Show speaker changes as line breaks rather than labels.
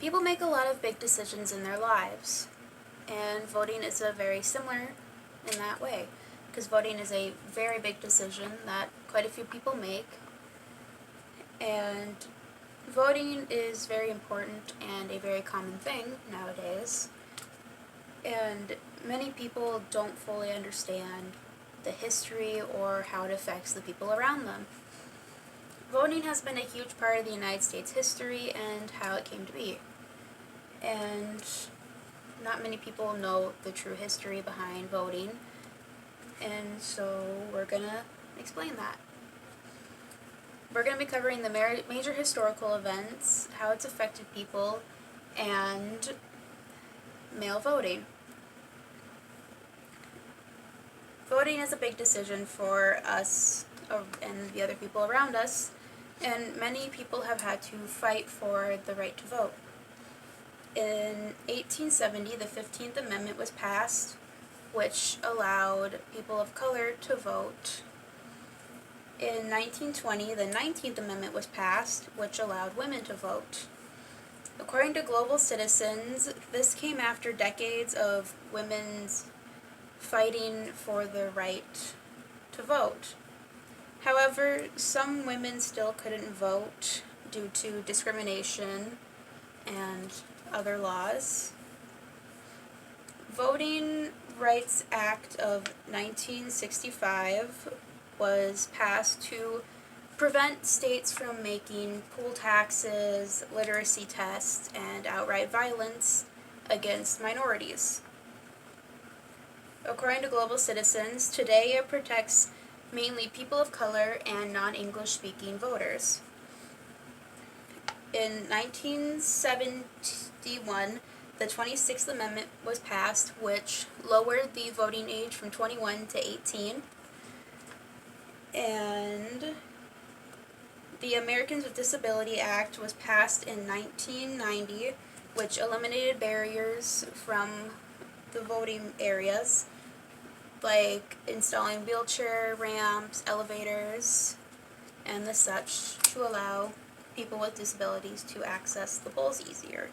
People make a lot of big decisions in their lives, and voting is a very similar in that way, because voting is a very big decision that quite a few people make, and voting is very important and a very common thing nowadays, and many people don't fully understand the history or how it affects the people around them. Voting has been a huge part of the United States history and how it came to be. And not many people know the true history behind voting, and so we're going to explain that. We're going to be covering the major historical events, how it's affected people, and male voting. Voting is a big decision for us and the other people around us, and many people have had to fight for the right to vote. In 1870, the 15th Amendment was passed, which allowed people of color to vote. In 1920, the 19th Amendment was passed, which allowed women to vote. According to Global Citizens, this came after decades of women's fighting for the right to vote. However, some women still couldn't vote due to discrimination and other laws. Voting Rights Act of 1965 was passed to prevent states from making poll taxes, literacy tests, and outright violence against minorities. According to Global Citizens, today it protects mainly people of color and non-English speaking voters. In 1971, the 26th Amendment was passed, which lowered the voting age from 21 to 18. And the Americans with Disability Act was passed in 1990, which eliminated barriers from the voting areas, like installing wheelchair ramps, elevators, and the such, to allow people with disabilities to access the polls easier.